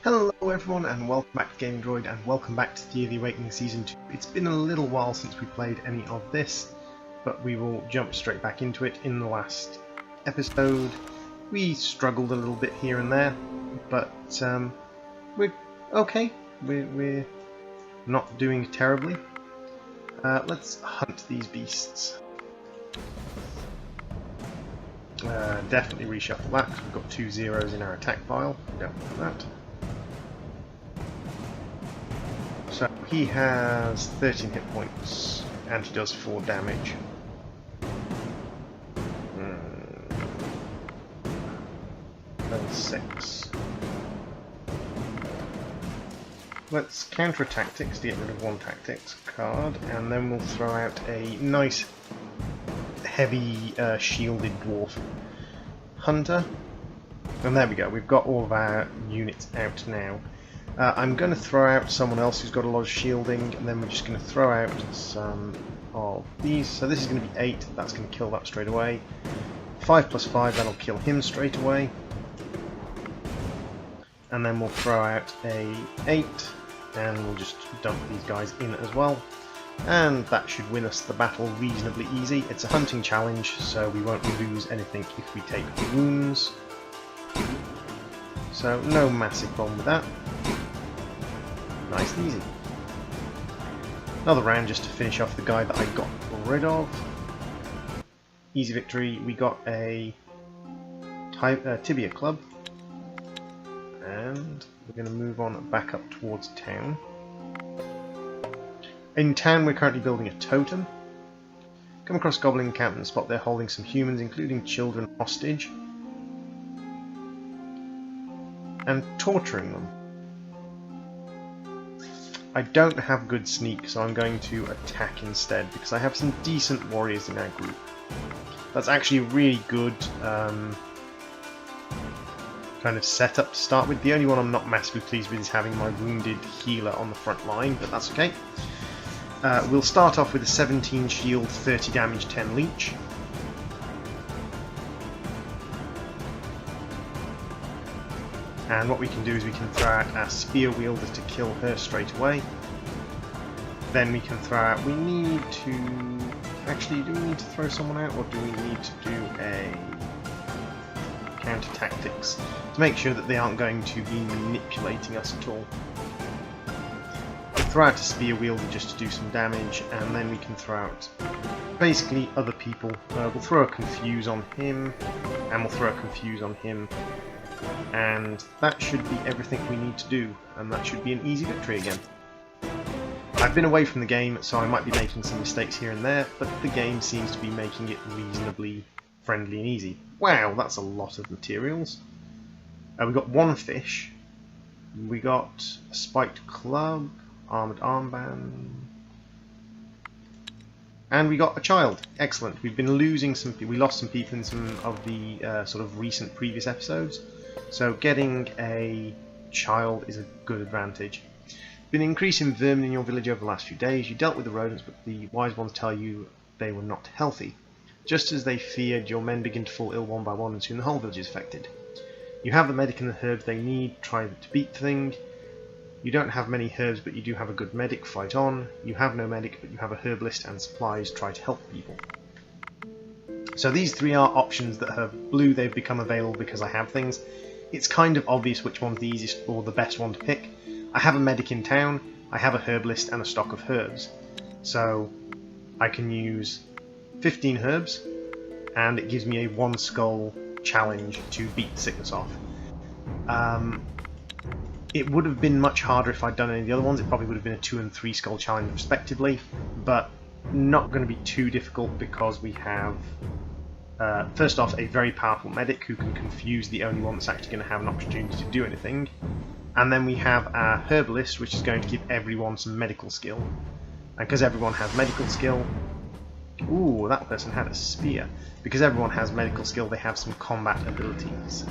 Hello everyone and welcome back to Gaming Droid and welcome back to Thea The Awakening Season 2. It's been a little while since we played any of this, but we will jump straight back into it. In the last episode we struggled a little bit here and there, but we're okay. We're not doing terribly. Let's hunt these beasts. Definitely reshuffle that because we've got 2 zeros in our attack pile. We don't want that. So he has 13 hit points and he does 4 damage. Level 6. Let's counter tactics to get rid of 1 tactics card, and then we'll throw out a nice heavy shielded dwarf hunter. And there we go, we've got all of our units out now. I'm going to throw out someone else who's got a lot of shielding, and then we're just going to throw out some of these. So this is going to be 8, that's going to kill that straight away. 5 plus 5, that'll kill him straight away. And then we'll throw out a 8, and we'll just dump these guys in as well. And that should win us the battle reasonably easy. It's a hunting challenge, so we won't lose anything if we take wounds. So no massive problem with that. Nice and easy. Another round just to finish off the guy that I got rid of. Easy victory. We got a tibia club. And we're going to move on back up towards town. In town we're currently building a totem. Come across goblin encampment and spot they're holding some humans, including children, hostage. And torturing them. I don't have good sneak, so I'm going to attack instead, because I have some decent warriors in our group. That's actually a really good kind of setup to start with. The only one I'm not massively pleased with is having my wounded healer on the front line, but that's okay. We'll start off with a 17 shield, 30 damage, 10 leech. And what we can do is we can throw out our spear wielder to kill her straight away. Then we can throw out, we need to, actually do we need to throw someone out, or do we need to do a counter tactics to make sure that they aren't going to be manipulating us at all. We'll throw out a spear wielder just to do some damage, and then we can throw out basically other people. We'll throw a confuse on him, and we'll throw a confuse on him. And that should be everything we need to do, and that should be an easy victory again. I've been away from the game, so I might be making some mistakes here and there, but the game seems to be making it reasonably friendly and easy. Wow, that's a lot of materials. We got 1 fish, we got a spiked club, armoured armband, and we got a child. Excellent. We've been losing some people. We lost some people in some of the sort of recent previous episodes. So getting a child is a good advantage. Been an increase in vermin in your village over the last few days. You dealt with the rodents, but the wise ones tell you they were not healthy. Just as they feared, your men begin to fall ill one by one, and soon the whole village is affected. You have the medic and the herbs they need. Try to beat the thing. You don't have many herbs, but you do have a good medic. Fight on. You have no medic, but you have a herbalist and supplies. Try to help people. So these 3 are options that have blue. They've become available because I have things. It's kind of obvious which one's the easiest or the best one to pick. I have a medic in town, I have a herbalist and a stock of herbs. So I can use 15 herbs, and it gives me a 1 skull challenge to beat the sickness off. It would have been much harder if I'd done any of the other ones. It probably would have been a 2 and 3 skull challenge respectively, but not going to be too difficult because we have first off a very powerful medic who can confuse the only one that's actually going to have an opportunity to do anything, and then we have our herbalist, which is going to give everyone some medical skill, and because everyone has medical skill, ooh, that person had a spear. Because everyone has medical skill, they have some combat abilities.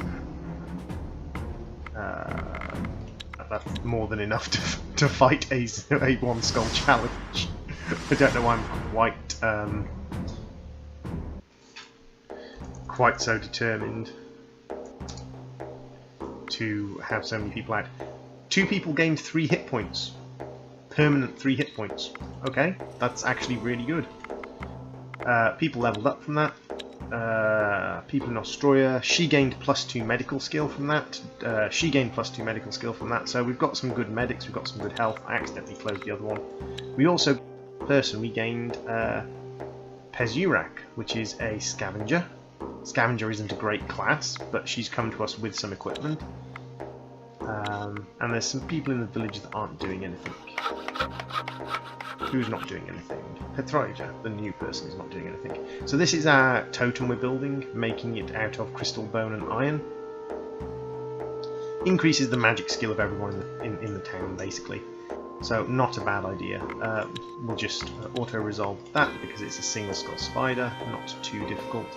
That's more than enough to fight a 1 skull challenge. I don't know why I'm quite so determined to have so many people out. 2 people gained 3 hit points. Permanent 3 hit points. Okay, that's actually really good. People leveled up from that. People in Australia, she gained +2 medical skill from that. She gained +2 medical skill from that. So we've got some good medics, we've got some good health. I accidentally closed the other one. We also, we gained Pezurak, which is a scavenger. Scavenger isn't a great class, but she's come to us with some equipment. And there's some people in the village that aren't doing anything. Who's not doing anything? Petroja, the new person, is not doing anything. So this is our totem we're building, making it out of crystal, bone and iron. Increases the magic skill of everyone in the town, basically. So not a bad idea. We'll just auto-resolve that because it's a single skull spider, not too difficult.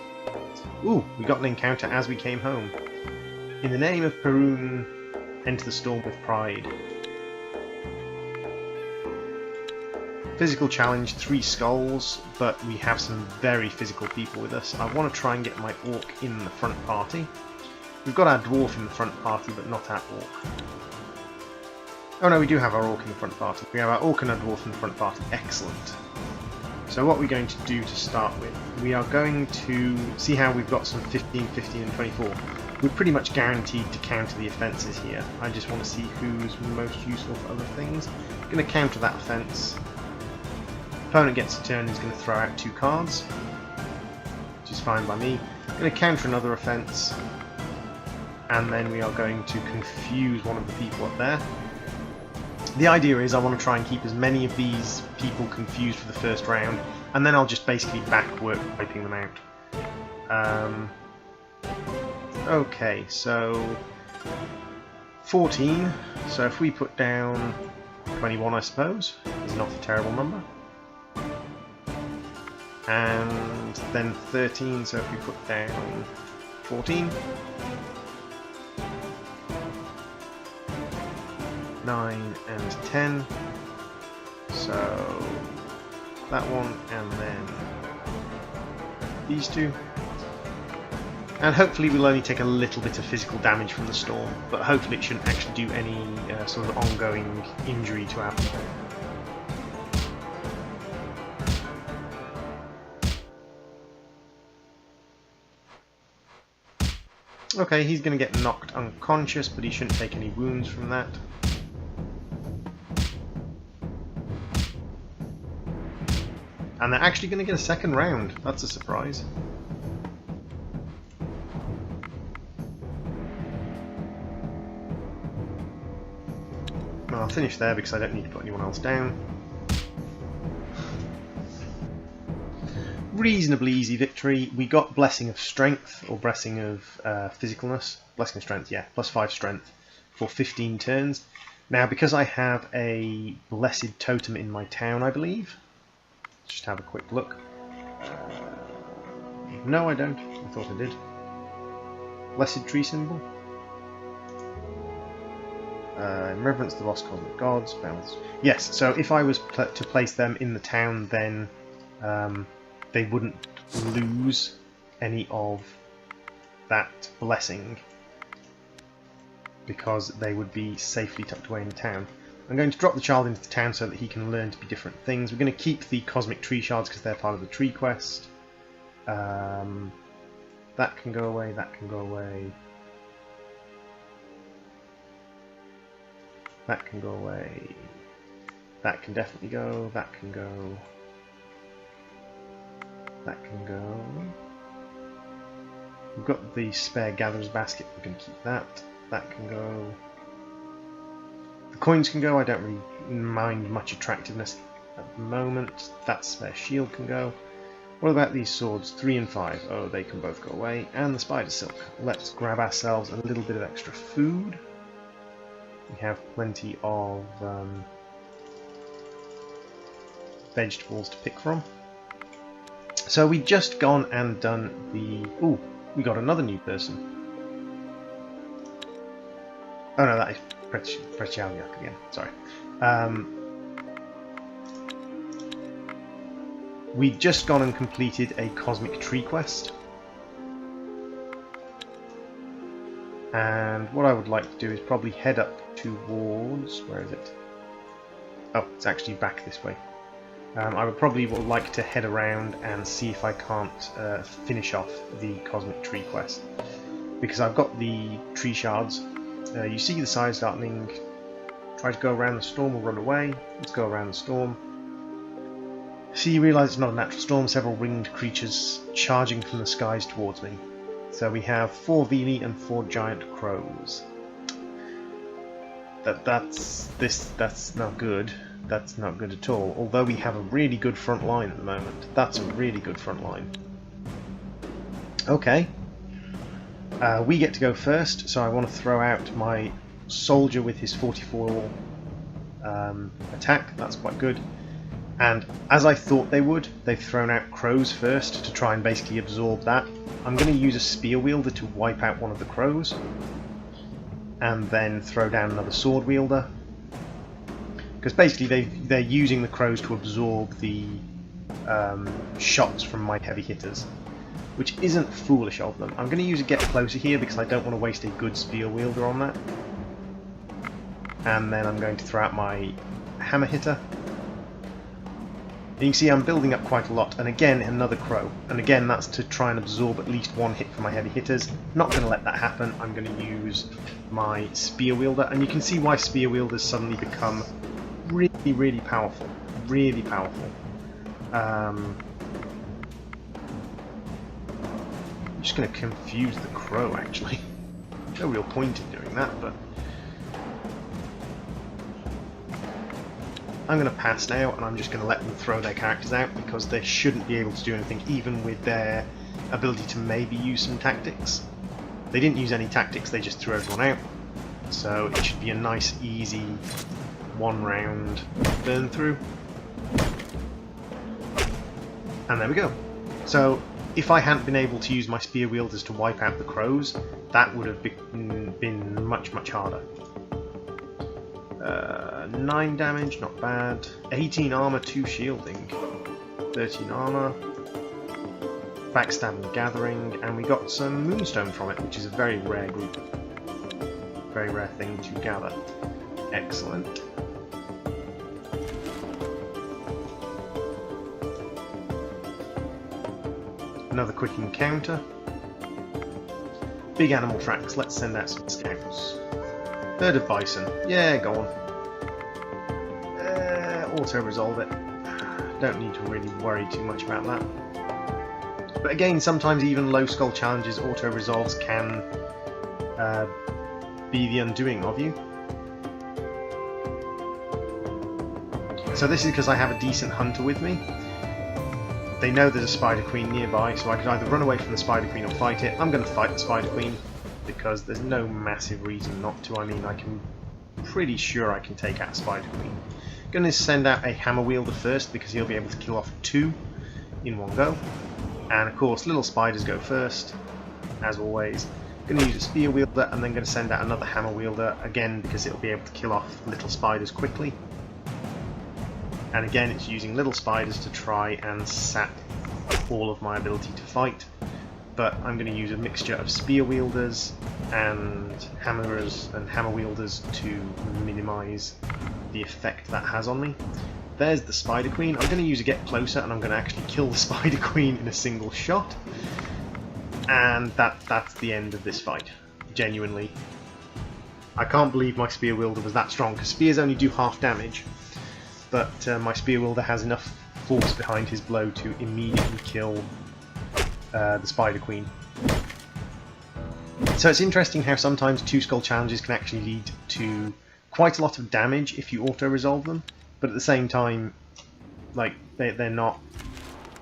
Ooh, we got an encounter as we came home. In the name of Perun, enter the storm with pride. Physical challenge, 3 skulls, but we have some very physical people with us. I want to try and get my orc in the front party. We've got our dwarf in the front party, but not our orc. Oh no, we do have our orc in the front party. We have our orc and our dwarf in the front party. Excellent. So what we're going to do to start with, we are going to see how we've got some 15, 15 and 24. We're pretty much guaranteed to counter the offences here. I just want to see who's most useful for other things. I'm going to counter that offence. Opponent gets a turn, he's going to throw out 2 cards, which is fine by me. I'm going to counter another offence, and then we are going to confuse one of the people up there. The idea is I want to try and keep as many of these people confused for the first round, and then I'll just basically backwork wiping them out. Okay, so 14, so if we put down 21, I suppose, is not a terrible number. And then 13, so if we put down 14. 9 and 10. So that one, and then these 2. And hopefully we'll only take a little bit of physical damage from the storm, but hopefully it shouldn't actually do any sort of ongoing injury to our people. Okay, he's going to get knocked unconscious, but he shouldn't take any wounds from that. And they're actually going to get a second round. That's a surprise. Well, I'll finish there because I don't need to put anyone else down. Reasonably easy victory. We got Blessing of Strength, or Blessing of Physicalness. Blessing of Strength, yeah, +5 Strength for 15 turns. Now, because I have a Blessed Totem in my town, I believe. Just have a quick look. No, I don't. I thought I did. Blessed Tree Symbol. In reverence to the lost cosmic gods. Balance. Yes, so if I was to place them in the town, then they wouldn't lose any of that blessing because they would be safely tucked away in the town. I'm going to drop the child into the town so that he can learn to be different things. We're going to keep the cosmic tree shards because they're part of the tree quest. That can go away, that can go away. That can go away. That can definitely go, that can go. That can go. We've got the spare gatherer's basket, we're going to keep that. That can go. The coins can go, I don't really mind much attractiveness at the moment. That spare shield can go. What about these swords? 3 and 5. Oh, they can both go away. And the spider silk. Let's grab ourselves a little bit of extra food. We have plenty of vegetables to pick from. So we just gone and done the... Ooh, we got another new person. Oh no, that is Prechaliak again, sorry. We just gone and completed a cosmic tree quest. And what I would like to do is probably head up towards... where is it? Oh, it's actually back this way. I would probably like to head around and see if I can't finish off the Cosmic Tree quest. Because I've got the tree shards. You see the size darkening. Try to go around the storm or run away. Let's go around the storm. See, you realise it's not a natural storm. Several winged creatures charging from the skies towards me. So we have 4 Vili and 4 giant crows. That's not good. That's not good at all. Although we have a really good front line at the moment. That's a really good front line. Okay. We get to go first, so I want to throw out my soldier with his 44 attack. That's quite good. And as I thought they would, they've thrown out crows first to try and basically absorb that. I'm going to use a spear wielder to wipe out one of the crows, and then throw down another sword wielder. Because basically they're using the crows to absorb the shots from my heavy hitters, which isn't foolish of them. I'm going to use a get closer here because I don't want to waste a good spear wielder on that. And then I'm going to throw out my hammer hitter. And you can see I'm building up quite a lot, and again another crow, and again that's to try and absorb at least one hit from my heavy hitters. Not going to let that happen. I'm going to use my spear wielder, and you can see why spear wielders suddenly become really powerful. Really powerful. I'm just going to confuse the crow actually. No real point in doing that, but I'm going to pass now, and I'm just going to let them throw their characters out because they shouldn't be able to do anything, even with their ability to maybe use some tactics. They didn't use any tactics, they just threw everyone out. So it should be a nice, easy 1 round burn through. And there we go. So if I hadn't been able to use my spear wielders to wipe out the crows, that would have been much harder. 9 damage, not bad. 18 armor, 2 shielding. 13 armor. Backstabbing, gathering, and we got some moonstone from it, which is a very rare group. Very rare thing to gather. Excellent. Another quick encounter. Big animal tracks. Let's send out some scouts. Herd of bison. Yeah, go on. Auto-resolve it. Don't need to really worry too much about that. But again, sometimes even low skull challenges, auto-resolves can be the undoing of you. So this is because I have a decent hunter with me. They know there's a Spider Queen nearby, so I could either run away from the Spider Queen or fight it. I'm going to fight the Spider Queen because there's no massive reason not to. I mean, pretty sure I can take out Spider Queen. Going to send out a hammer wielder first because he'll be able to kill off 2 in one go. And of course, little spiders go first, as always. Going to use a spear wielder and then going to send out another hammer wielder again because it'll be able to kill off little spiders quickly. And again, it's using little spiders to try and sap all of my ability to fight. But I'm going to use a mixture of spear wielders and hammerers and hammer wielders to minimise the effect that has on me. There's the Spider Queen. I'm going to use a get closer, and I'm going to actually kill the Spider Queen in a single shot. And that's the end of this fight. Genuinely. I can't believe my spear wielder was that strong, because spears only do half damage. But my spear wielder has enough force behind his blow to immediately kill the Spider Queen. So it's interesting how sometimes 2 skull challenges can actually lead to quite a lot of damage if you auto-resolve them, but at the same time, like, they're not...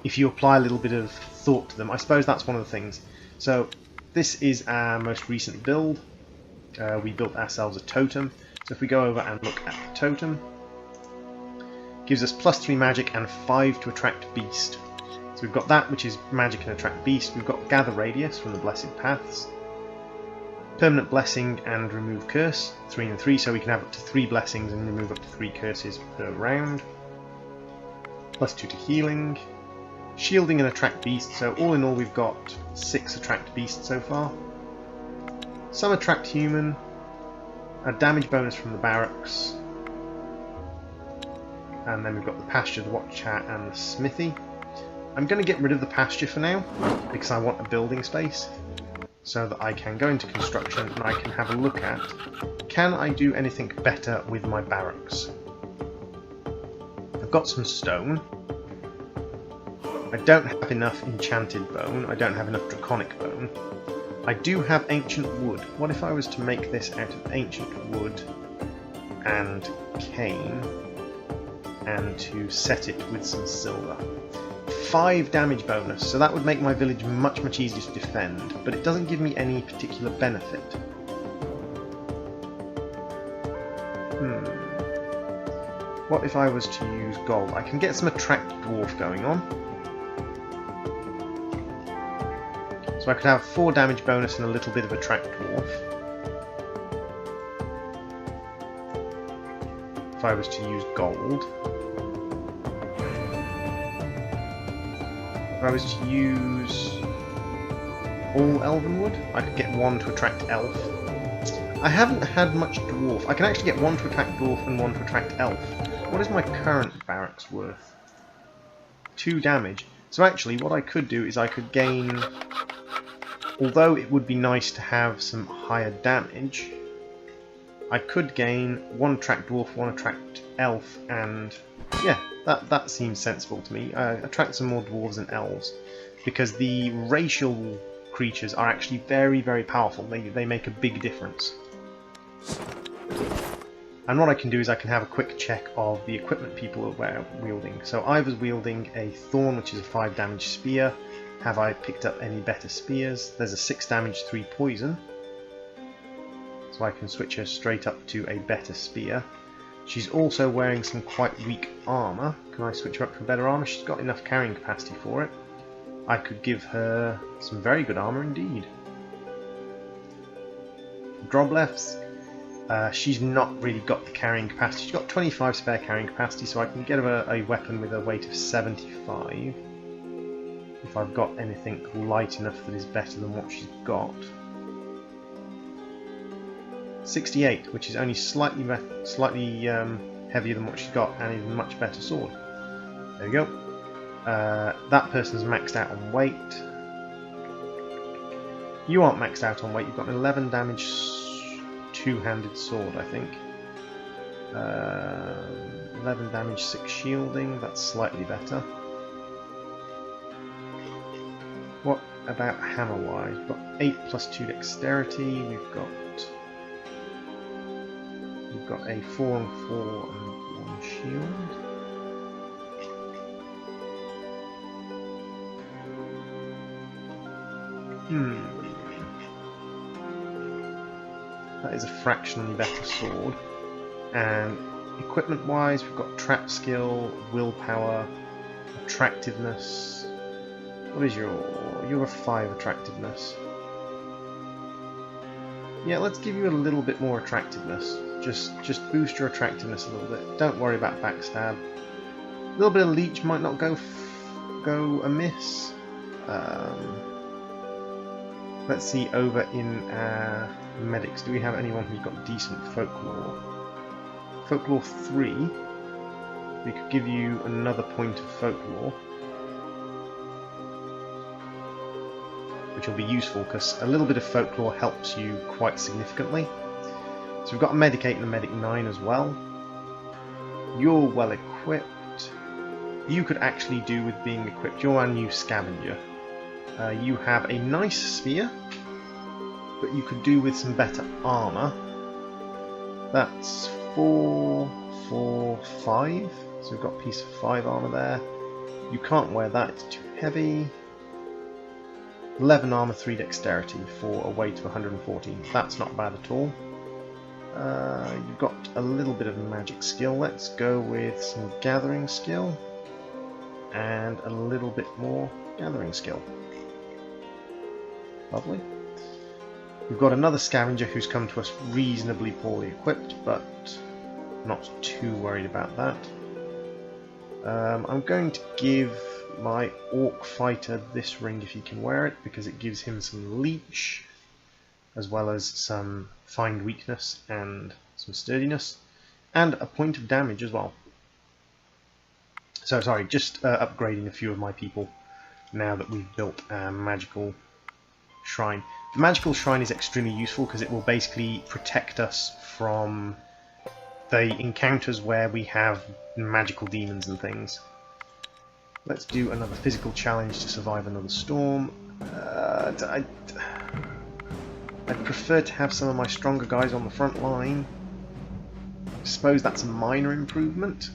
If you apply a little bit of thought to them, I suppose that's one of the things. So this is our most recent build. We built ourselves a totem. So if we go over and look at the totem, gives us +3 magic and 5 to attract beast. So we've got that, which is magic and attract beast. We've got gather radius from the blessed paths, permanent blessing and remove curse, 3 and 3, so we can have up to 3 blessings and remove up to 3 curses per round. +2 to healing, shielding and attract beast. So all in all, we've got 6 attract beast so far. some attract human, a damage bonus from the barracks, and then we've got the pasture, the watch tower, and the smithy. I'm going to get rid of the pasture for now, because I want a building space, so that I can go into construction and I can have a look at, can I do anything better with my barracks? I've got some stone. I don't have enough enchanted bone, I don't have enough draconic bone. I do have ancient wood. What if I was to make this out of ancient wood and cane, and to set it with some silver? 5 damage bonus, so that would make my village much easier to defend, but it doesn't give me any particular benefit. What if I was to use gold? I can get some attract dwarf going on. So I could have 4 damage bonus and a little bit of attract dwarf. If I was to use gold. If I was to use all elven wood, I could get 1 to attract elf. I haven't had much dwarf. I can actually get 1 to attract dwarf and 1 to attract elf. What is my current barracks worth? 2 damage. So actually what I could do is I could gain, although it would be nice to have some higher damage, I could gain 1 attract dwarf, 1 attract elf, and yeah, that seems sensible to me. Attract some more dwarves and elves, because the racial creatures are actually very powerful. They make a big difference. And what I can do is I can have a quick check of the equipment people are wielding. So I was wielding a thorn, which is a 5 damage spear. Have I picked up any better spears? There's a 6 damage, 3 poison. So I can switch her straight up to a better spear. She's also wearing some quite weak armour. Can I switch her up to a better armour? She's got enough carrying capacity for it. I could give her some very good armour indeed. Drobleths. She's not really got the carrying capacity. She's got 25 spare carrying capacity, so I can get her a weapon with a weight of 75. If I've got anything light enough that is better than what she's got. 68, which is only slightly heavier than what she's got, and is a much better sword. There we go. That person's maxed out on weight. You aren't maxed out on weight. You've got an 11 damage two-handed sword, I think. 11 damage, 6 shielding. That's slightly better. What about hammer-wise? We've got 8 plus 2 dexterity. We've got a 4 and 4 and 1 shield. That is a fractionally better sword. And equipment-wise, we've got trap skill, willpower, attractiveness. What is you're a 5 attractiveness. Yeah, let's give you a little bit more attractiveness. Just boost your attractiveness a little bit. Don't worry about backstab. A little bit of leech might not go amiss. Let's see over in our medics. Do we have anyone who's got decent folklore? Folklore 3. We could give you another point of folklore, which will be useful because a little bit of folklore helps you quite significantly. So we've got a medic 8 and a medic 9 as well. You're well equipped. You could actually do with being equipped. You're our new scavenger. You have a nice spear, but you could do with some better armour. That's 4, 4, 5. So we've got piece of 5 armour there. You can't wear that, it's too heavy. 11 armour, 3 dexterity for a weight of 114. That's not bad at all. You've got a little bit of magic skill. Let's go with some gathering skill and a little bit more gathering skill. Lovely. We've got another scavenger who's come to us reasonably poorly equipped, but not too worried about that. I'm going to give my orc fighter this ring if he can wear it, because it gives him some leech. as well as some find weakness and some sturdiness, and a point of damage as well. So sorry, just upgrading a few of my people now that we've built a magical shrine. The magical shrine is extremely useful because it will basically protect us from the encounters where we have magical demons and things. Let's do another physical challenge to survive another storm. I'd prefer to have some of my stronger guys on the front line. I suppose that's a minor improvement.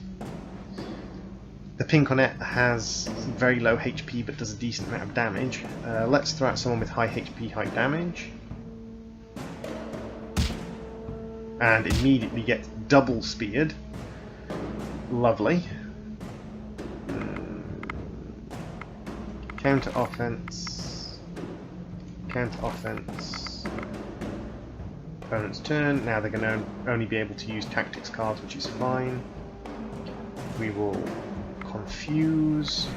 The Pinconet has very low HP but does a decent amount of damage. Let's throw out someone with high HP, high damage. And immediately get double speared. Lovely. Counter offense. Counter offense. Opponent's turn. Now they're going to only be able to use tactics cards, which is fine. We will confuse.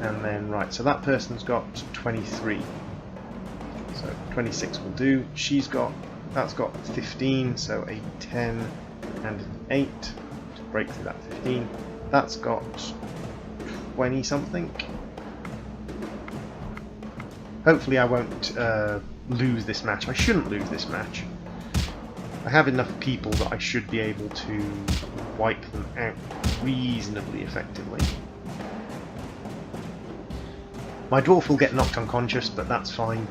And then, right, so that person's got 23. So 26 will do. That's got 15, so a 10 and an 8 to break through that 15. That's got 20 something. Hopefully I won't lose this match. I shouldn't lose this match. I have enough people that I should be able to wipe them out reasonably effectively. My dwarf will get knocked unconscious, but that's fine.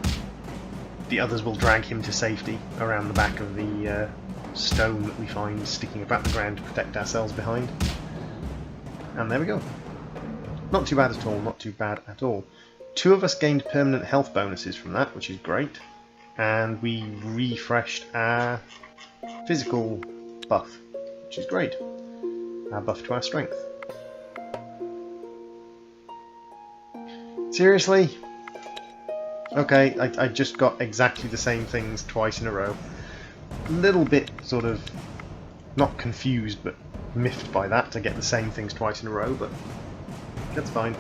The others will drag him to safety around the back of the stone that we find sticking about the ground to protect ourselves behind. And there we go. Not too bad at all, not too bad at all. 2 of us gained permanent health bonuses from that, which is great. And we refreshed our physical buff, which is great. Our buff to our strength. Seriously? Okay, I just got exactly the same things twice in a row. A little bit sort of, not confused, but miffed by that to get the same things twice in a row, but that's fine.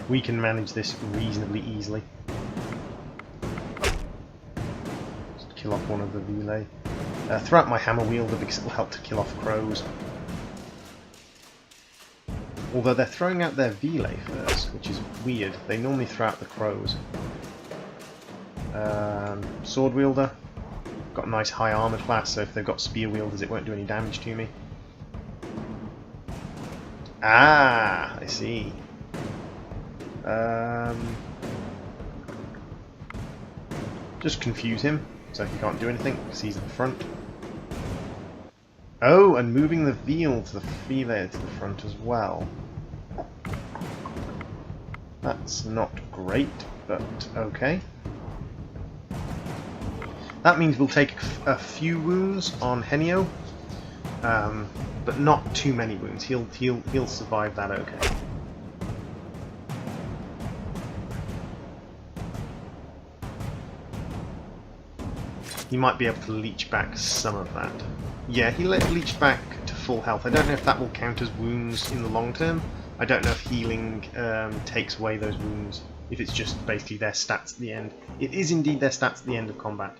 We can manage this reasonably easily. Just kill off one of the relay. Throw out my hammer wielder because it will help to kill off crows. Although they're throwing out their relay first, which is weird. They normally throw out the crows. Sword wielder. Got a nice high armoured class, so if they've got spear wielders it won't do any damage to me. Ah, I see. Just confuse him, so he can't do anything, because he's at the front. Oh, and moving the veal to the relay to the front as well. That's not great, but okay. That means we'll take a few wounds on Henio, but not too many wounds. He'll survive that okay. He might be able to leech back some of that. Yeah, he leeched back to full health. I don't know if that will count as wounds in the long term. I don't know if healing takes away those wounds, if it's just basically their stats at the end. It is indeed their stats at the end of combat.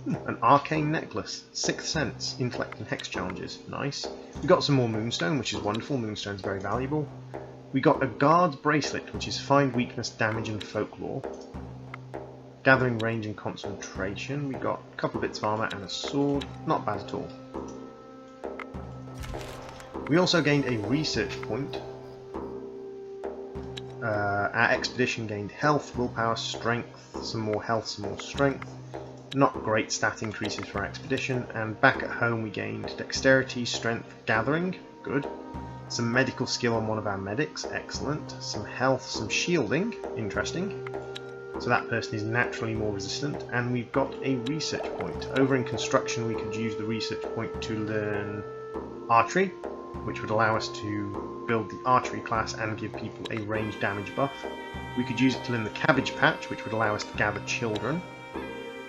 An arcane necklace, 6th sense, intellect and hex challenges. Nice. We got some more moonstone, which is wonderful. Moonstone's very valuable. We got a guard's bracelet, which is find weakness, damage and folklore. Gathering range and concentration. We got a couple of bits of armour and a sword. Not bad at all. We also gained a research point. Our expedition gained health, willpower, strength, some more health, some more strength. Not great stat increases for our expedition. And back at home we gained dexterity, strength, gathering. Good. Some medical skill on one of our medics. Excellent. Some health, some shielding. Interesting. So that person is naturally more resistant, and we've got a research point. Over in construction we could use the research point to learn archery, which would allow us to build the archery class and give people a range damage buff. We could use it to learn the cabbage patch, which would allow us to gather children.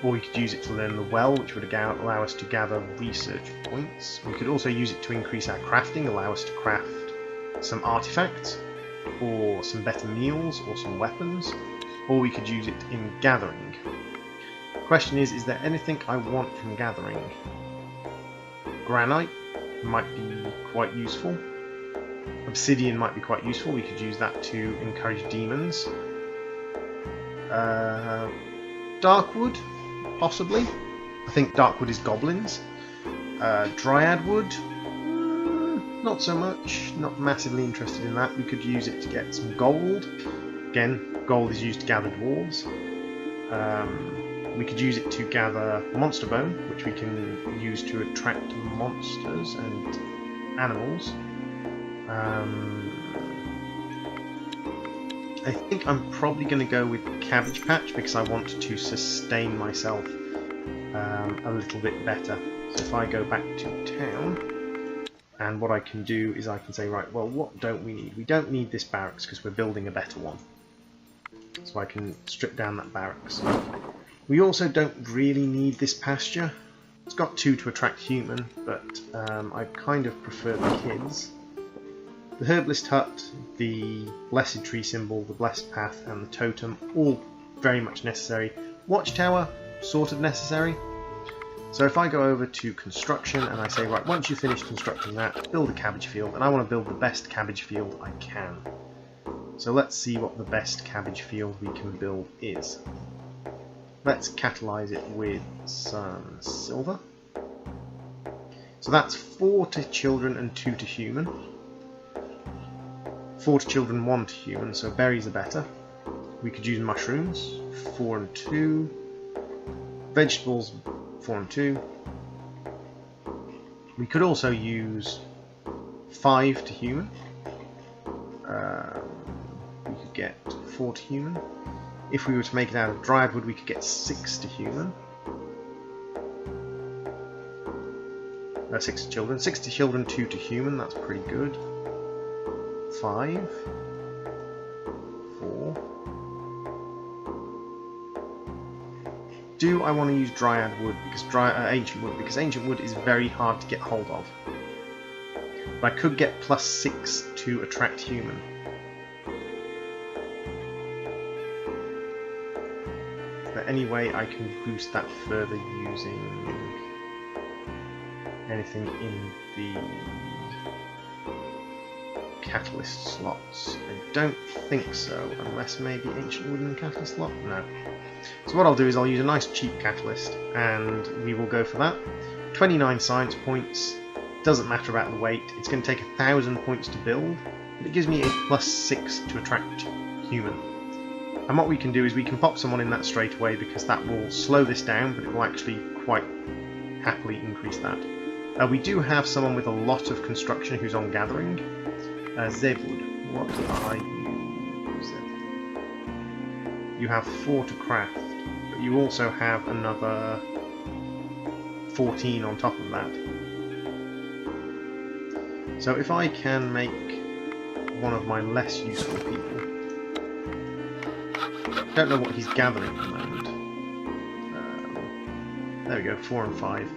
Or we could use it to learn the well, which would allow us to gather research points. We could also use it to increase our crafting, allow us to craft some artifacts. or some better meals or some weapons, or we could use it in gathering. The question is there anything I want from gathering? Granite might be quite useful. Obsidian might be quite useful, we could use that to encourage demons. Darkwood, possibly. I think Darkwood is goblins. Dryad wood, not so much. Not massively interested in that. We could use it to get some gold. Again, gold is used to gather dwarves. We could use it to gather monster bone, which we can use to attract monsters and animals. I think I'm probably going to go with Cabbage Patch because I want to sustain myself a little bit better. So if I go back to town, and what I can do is I can say, right, well, what don't we need? We don't need this barracks because we're building a better one. So I can strip down that barracks. We also don't really need this pasture. It's got 2 to attract human, but I kind of prefer the kids. The herbalist hut, the blessed tree symbol, the blessed path, and the totem, all very much necessary. Watchtower, sort of necessary. So if I go over to construction and I say, right, once you finish constructing that, build a cabbage field, and I want to build the best cabbage field I can. So let's see what the best cabbage field we can build is. Let's catalyze it with some silver. So that's 4 to children and 2 to human. 4 to children, 1 to human, so berries are better. We could use mushrooms, 4 and 2. Vegetables, 4 and 2. We could also use 5 to human. We could get 4 to human. If we were to make it out of dryad wood, we could get 6 to human. 6 to children. 6 to children, 2 to human, that's pretty good. 5, 4. Do I want to use dryad wood because ancient wood? Because ancient wood is very hard to get hold of. But I could get +6 to attract human. Is there any way I can boost that further using anything in the catalyst slots? I don't think so, unless maybe ancient wood in the catalyst slot? No. So what I'll do is I'll use a nice cheap catalyst and we will go for that. 29 science points, doesn't matter about the weight, it's going to take 1,000 points to build, but it gives me a +6 to attract human. And what we can do is we can pop someone in that straight away because that will slow this down, but it will actually quite happily increase that. We do have someone with a lot of construction who's on gathering. Zebwood, what are you, Zeb? You have 4 to craft, but you also have another 14 on top of that. So if I can make one of my less useful people, don't know what he's gathering at the moment. There we go, 4 and 5.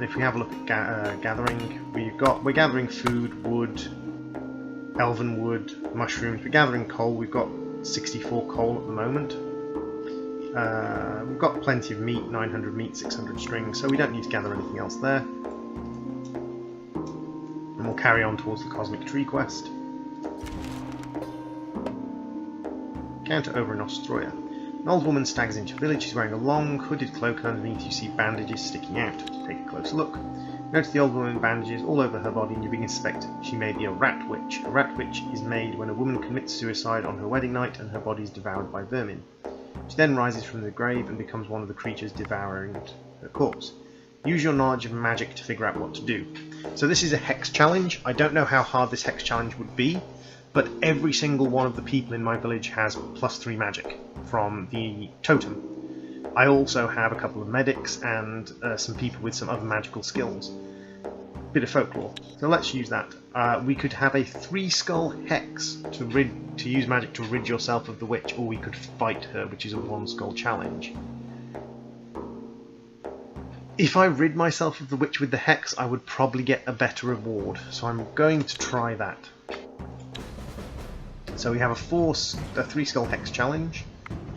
If we have a look at gathering, we're gathering food, wood, elven wood, mushrooms. We're gathering coal. We've got 64 coal at the moment. We've got plenty of meat, 900 meat, 600 string, so we don't need to gather anything else there. And we'll carry on towards the Cosmic Tree quest. Counter over in Ostroya. An old woman staggers into a village. She's wearing a long hooded cloak, and underneath you see bandages sticking out. Take a closer look. Notice the old woman bandages all over her body, and you begin to suspect she may be a rat witch. A rat witch is made when a woman commits suicide on her wedding night and her body is devoured by vermin. She then rises from the grave and becomes one of the creatures devouring her corpse. Use your knowledge of magic to figure out what to do. So this is a hex challenge. I don't know how hard this hex challenge would be, but every single one of the people in my village has +3 magic from the totem. I also have a couple of medics and some people with some other magical skills. Bit of folklore. So let's use that. We could have a 3-skull hex to use magic to rid yourself of the witch, or we could fight her, which is a 1-skull challenge. If I rid myself of the witch with the hex, I would probably get a better reward, so I'm going to try that. So we have a 3 skull hex challenge.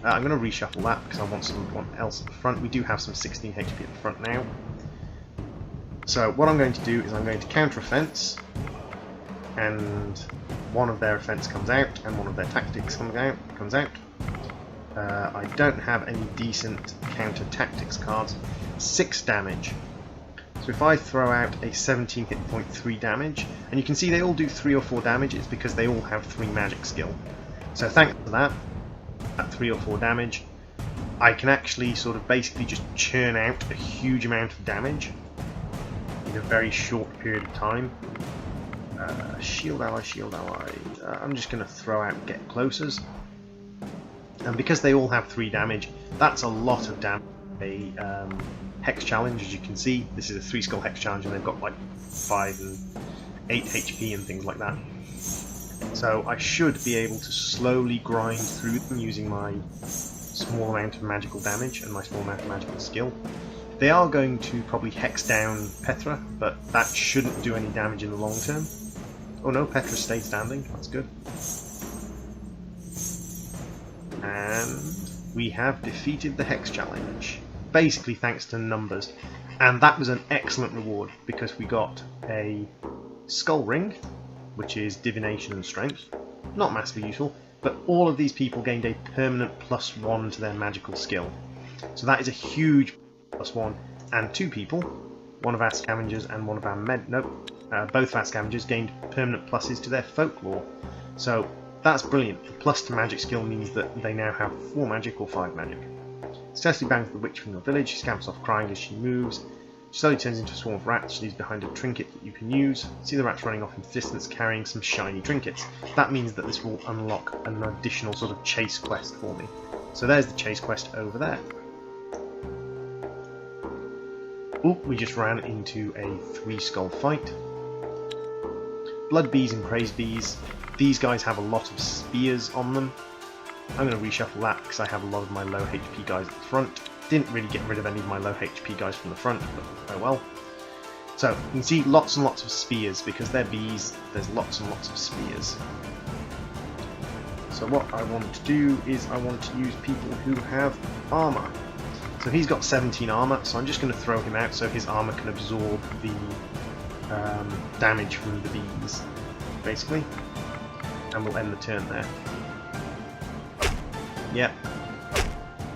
I'm going to reshuffle that because I want someone else at the front. We do have some 16 HP at the front now. So what I'm going to do is I'm going to counter offense, and one of their offense comes out, and one of their tactics comes out. I don't have any decent counter tactics cards. 6 damage. So if I throw out a 17 hit point, 3 damage, and you can see they all do 3 or 4 damage, it's because they all have 3 magic skill. So thanks to that, at 3 or 4 damage, I can actually sort of basically just churn out a huge amount of damage in a very short period of time. Shield ally, shield ally. I'm just going to throw out get closers. And because they all have 3 damage, that's a lot of damage. A hex challenge, as you can see, this is a 3 skull hex challenge, and they've got like 5 and 8 HP and things like that. So I should be able to slowly grind through them using my small amount of magical damage and my small amount of magical skill. They are going to probably hex down Petra, but that shouldn't do any damage in the long term. Oh no, Petra stayed standing, that's good. And we have defeated the hex challenge, basically thanks to numbers. And that was an excellent reward, because we got a skull ring, which is divination and strength. Not massively useful, but all of these people gained a permanent +1 to their magical skill. So that is a huge +1, and 2 people, one of our scavengers and one of our both of our scavengers gained permanent pluses to their folklore. So that's brilliant. The plus to magic skill means that they now have 4 magic or 5 magic. Successfully bangs the witch from your village. She scamps off crying as she moves. She slowly turns into a swarm of rats. She leaves behind a trinket that you can use. See the rats running off in the distance carrying some shiny trinkets. That means that this will unlock an additional sort of chase quest for me. So there's the chase quest over there. Oh, we just ran into a 3 skull fight. Blood bees and praise bees. These guys have a lot of spears on them. I'm going to reshuffle that because I have a lot of my low HP guys at the front. Didn't really get rid of any of my low HP guys from the front, but oh well. So, you can see lots and lots of spears. Because they're bees, there's lots and lots of spears. So what I want to do is I want to use people who have armour. So he's got 17 armour, so I'm just going to throw him out so his armour can absorb the damage from the bees, basically. And we'll end the turn there. Yep.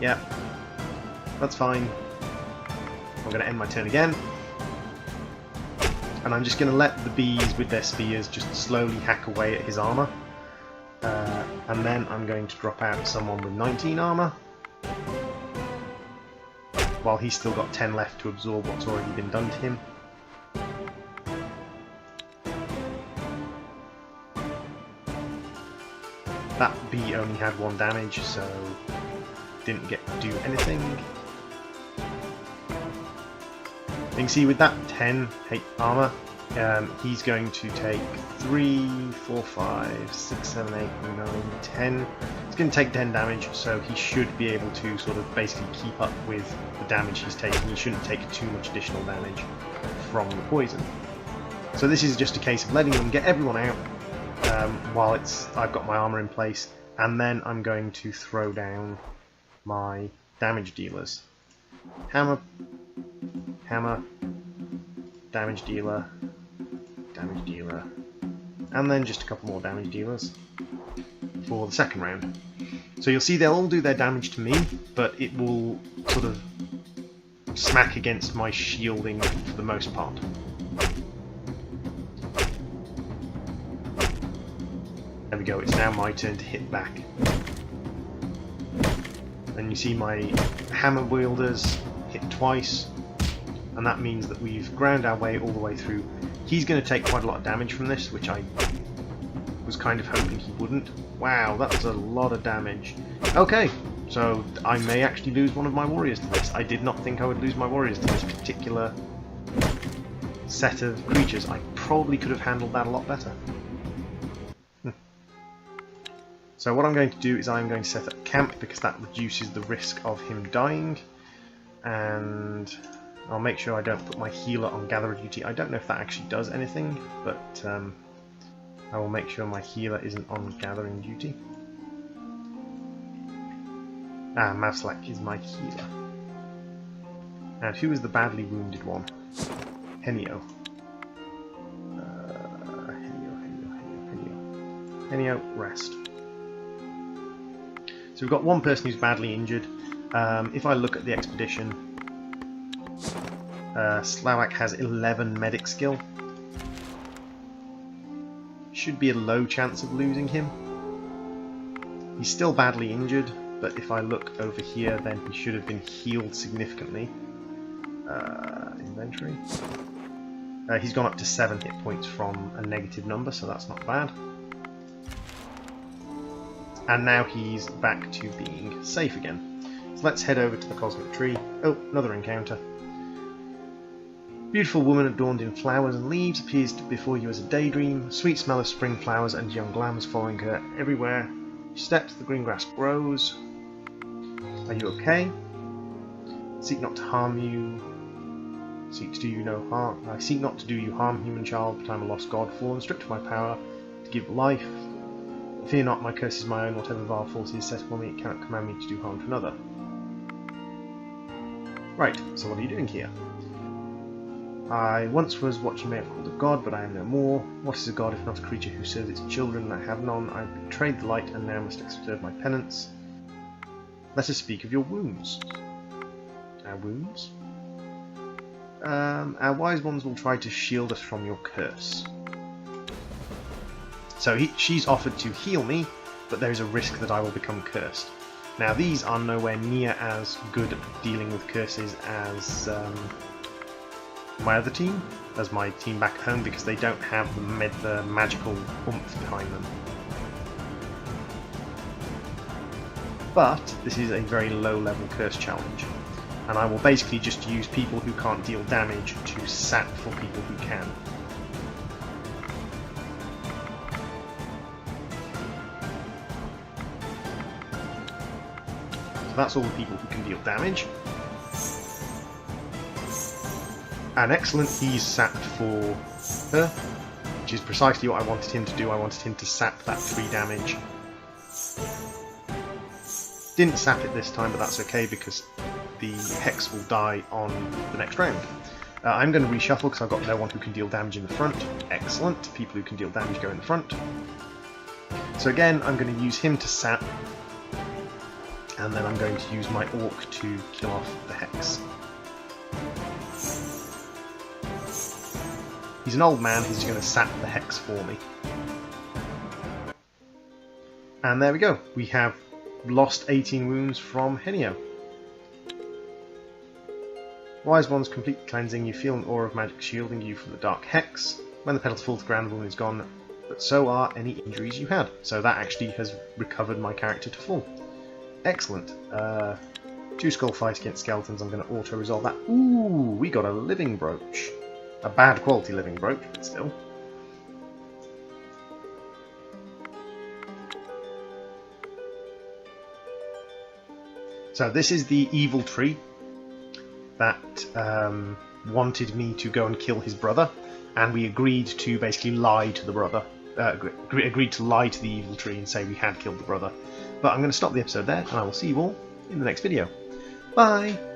Yep. That's fine. I'm going to end my turn again. And I'm just going to let the bees with their spears just slowly hack away at his armour. And then I'm going to drop out someone with 19 armour. While he's still got 10 left to absorb what's already been done to him. That bee only had 1 damage, so didn't get to do anything. You can see with that 10 armour, he's going to take 3, 4, 5, 6, 7, 8, 9, 10. It's going to take 10 damage, so he should be able to sort of basically keep up with the damage he's taking. He shouldn't take too much additional damage from the poison. So this is just a case of letting them get everyone out while I've got my armour in place, and then I'm going to throw down my damage dealers. Hammer, hammer, damage dealer, and then just a couple more damage dealers for the second round. So you'll see they'll all do their damage to me, but it will sort of smack against my shielding for the most part. There we go, it's now my turn to hit back. And you see my hammer wielders hit twice, and that means that we've ground our way all the way through. He's going to take quite a lot of damage from this, which I was kind of hoping he wouldn't. Wow, that was a lot of damage. Okay, so I may actually lose one of my warriors to this. I did not think I would lose my warriors to this particular set of creatures. I probably could have handled that a lot better. So what I'm going to do is I'm going to set up camp, because that reduces the risk of him dying. And I'll make sure I don't put my healer on gather duty. I don't know if that actually does anything, but I will make sure my healer isn't on gathering duty. Mavslack is my healer. And who is the badly wounded one? Henio. Henio, rest. So we've got one person who's badly injured. If I look at the expedition, Slavak has 11 medic skill. Should be a low chance of losing him. He's still badly injured, but if I look over here, then he should have been healed significantly. Inventory. He's gone up to 7 hit points from a negative number, so that's not bad. And now he's back to being safe again. So let's head over to the Cosmic Tree. Oh, another encounter. Beautiful woman adorned in flowers and leaves appears before you as a daydream. Sweet smell of spring flowers and young lambs following her everywhere. She steps, the green grass grows. Are you okay? Seek not to harm you. Seek to do you no harm. I seek not to do you harm, human child, but I am a lost god, fallen, stripped of my power to give life. Fear not, my curse is my own. Whatever vile force is set upon me, it cannot command me to do harm to another. Right, so what are you doing here? I once was what you may have called a god, but I am no more. What is a god if not a creature who serves its children? I have none. I have betrayed the light, and now must serve my penance. Let us speak of your wounds. Our wounds? Our wise ones will try to shield us from your curse. So she's offered to heal me, but there is a risk that I will become cursed. Now these are nowhere near as good at dealing with curses as my other team, as my team back home, because they don't have the magical oomph behind them. But this is a very low level curse challenge, and I will basically just use people who can't deal damage to sap for people who can. So that's all the people who can deal damage. And excellent, he's sapped for her, which is precisely what I wanted him to do. I wanted him to sap that 3 damage. Didn't sap it this time, but that's okay because the Hex will die on the next round. I'm going to reshuffle because I've got no one who can deal damage in the front. Excellent, people who can deal damage go in the front. So again, I'm going to use him to sap, and then I'm going to use my Orc to kill off the Hex. He's an old man, he's going to sap the Hex for me. And there we go, we have lost 18 wounds from Henio. Wise One's complete cleansing, you feel an aura of magic shielding you from the dark Hex. When the petals fall to the ground, the wound is gone, but so are any injuries you had. So that actually has recovered my character to full. Excellent. 2 skull fights against skeletons, I'm going to auto-resolve that. Ooh, we got a living brooch. A bad quality living brooch, but still. So this is the evil tree that wanted me to go and kill his brother, and we agreed to basically lie to the brother. Agreed to lie to the evil tree and say we had killed the brother. But I'm going to stop the episode there, and I will see you all in the next video. Bye!